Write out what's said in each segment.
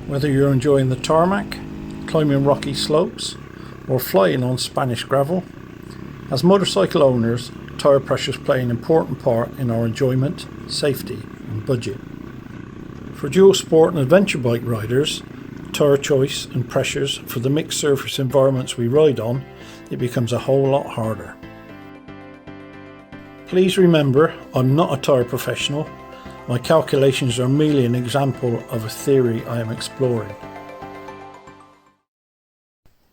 Whether you're enjoying the tarmac, climbing rocky slopes, or flying on Spanish gravel, as motorcycle owners, tyre pressures play an important part in our enjoyment, safety and budget. For dual sport and adventure bike riders, tyre choice and pressures for the mixed surface environments we ride on, it becomes a whole lot harder. Please remember, I'm not a tyre professional. My calculations are merely an example of a theory I am exploring.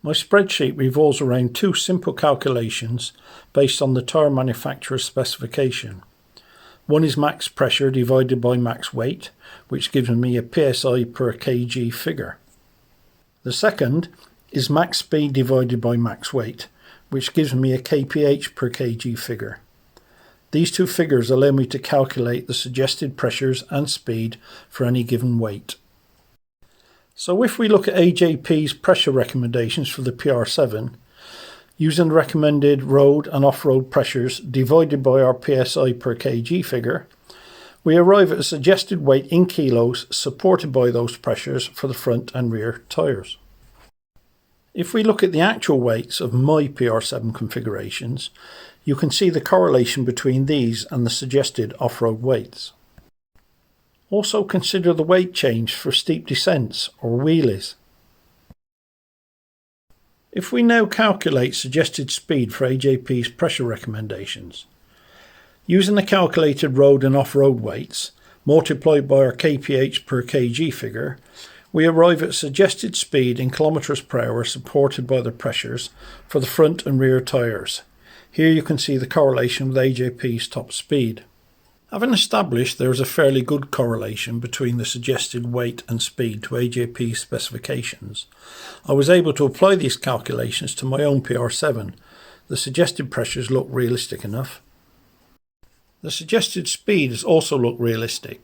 My spreadsheet revolves around two simple calculations based on the tyre manufacturer's specification. One is max pressure divided by max weight, which gives me a PSI per kg figure. The second is max speed divided by max weight, which gives me a kph per kg figure. These two figures allow me to calculate the suggested pressures and speed for any given weight. So if we look at AJP's pressure recommendations for the PR7, using the recommended road and off-road pressures divided by our PSI per kg figure, we arrive at a suggested weight in kilos supported by those pressures for the front and rear tyres. If we look at the actual weights of my PR7 configurations, you can see the correlation between these and the suggested off-road weights. Also consider the weight change for steep descents or wheelies. If we now calculate suggested speed for AJP's pressure recommendations, using the calculated road and off-road weights multiplied by our kph per kg figure, we arrive at suggested speed in kilometers per hour supported by the pressures for the front and rear tyres. Here you can see the correlation with AJP's top speed. Having established there is a fairly good correlation between the suggested weight and speed to AJP's specifications, I was able to apply these calculations to my own PR7. The suggested pressures look realistic enough. The suggested speeds also look realistic,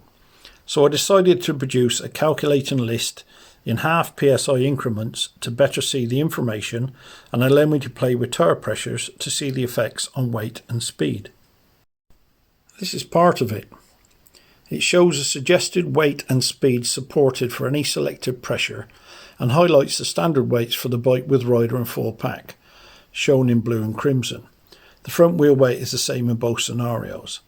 so I decided to produce a calculating list in half PSI increments to better see the information and allow me to play with tyre pressures to see the effects on weight and speed. This is part of it. It shows the suggested weight and speed supported for any selected pressure and highlights the standard weights for the bike with rider and full pack, shown in blue and crimson. The front wheel weight is the same in both scenarios.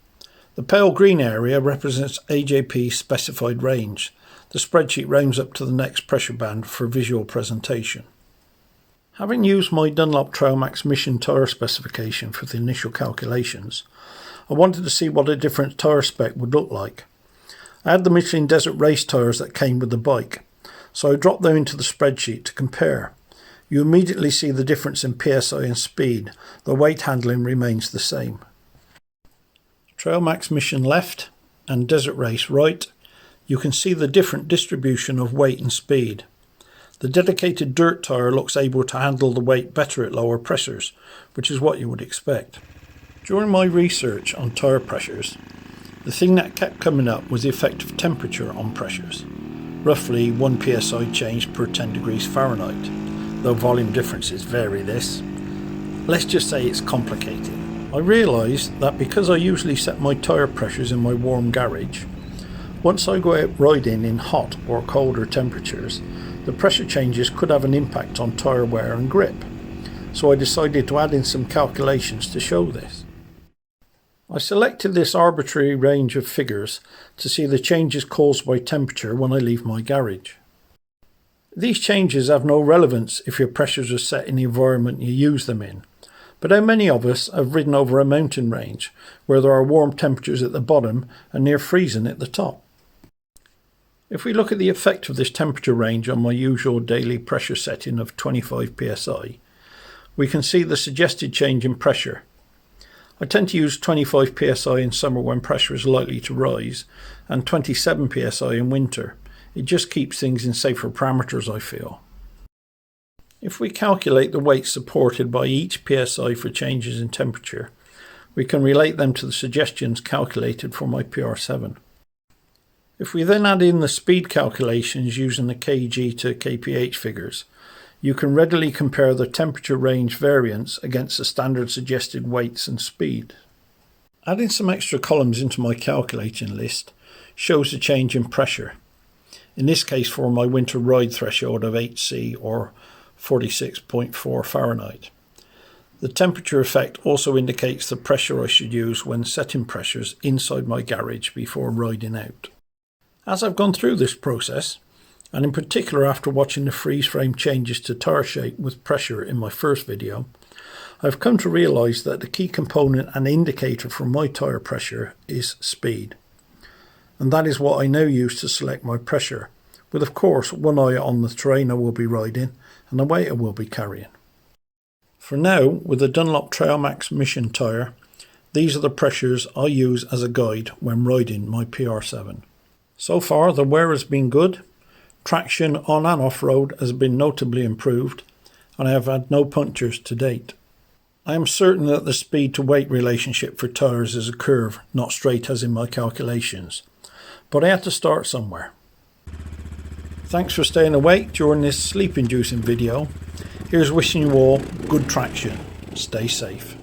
The pale green area represents AJP's specified range. The spreadsheet rounds up to the next pressure band for visual presentation. Having used my Dunlop Trailmax Mission tyre specification for the initial calculations, I wanted to see what a different tyre spec would look like. I had the Michelin Desert Race tyres that came with the bike, so I dropped them into the spreadsheet to compare. You immediately see the difference in PSI and speed. The weight handling remains the same. Trailmax Mission left and Desert Race right, you can see the different distribution of weight and speed. The dedicated dirt tyre looks able to handle the weight better at lower pressures, which is what you would expect. During my research on tyre pressures, the thing that kept coming up was the effect of temperature on pressures. Roughly 1 psi change per 10 degrees Fahrenheit, though volume differences vary this. Let's just say it's complicated. I realised that because I usually set my tyre pressures in my warm garage, once I go out riding in hot or colder temperatures, the pressure changes could have an impact on tyre wear and grip, so I decided to add in some calculations to show this. I selected this arbitrary range of figures to see the changes caused by temperature when I leave my garage. These changes have no relevance if your pressures are set in the environment you use them in, but how many of us have ridden over a mountain range where there are warm temperatures at the bottom and near freezing at the top? If we look at the effect of this temperature range on my usual daily pressure setting of 25 psi, we can see the suggested change in pressure. I tend to use 25 psi in summer when pressure is likely to rise and 27 psi in winter. It just keeps things in safer parameters, I feel. If we calculate the weight supported by each psi for changes in temperature, we can relate them to the suggestions calculated for my PR7. If we then add in the speed calculations using the kg to kph figures, you can readily compare the temperature range variance against the standard suggested weights and speed. Adding some extra columns into my calculating list shows the change in pressure. in this case for my winter ride threshold of 8C or 46.4 Fahrenheit. The temperature effect also indicates the pressure I should use when setting pressures inside my garage before riding out. As I've gone through this process, and in particular after watching the freeze frame changes to tyre shape with pressure in my first video, I've come to realise that the key component and indicator for my tyre pressure is speed. And that is what I now use to select my pressure, with of course one eye on the terrain I will be riding and the weight I will be carrying. For now, with the Dunlop Trailmax Mission tyre, these are the pressures I use as a guide when riding my PR7. So far the wear has been good, traction on and off-road has been notably improved, and I have had no punctures to date. I am certain that the speed to weight relationship for tyres is a curve, not straight as in my calculations, but I had to start somewhere. Thanks for staying awake during this sleep-inducing video. Here's wishing you all good traction. Stay safe.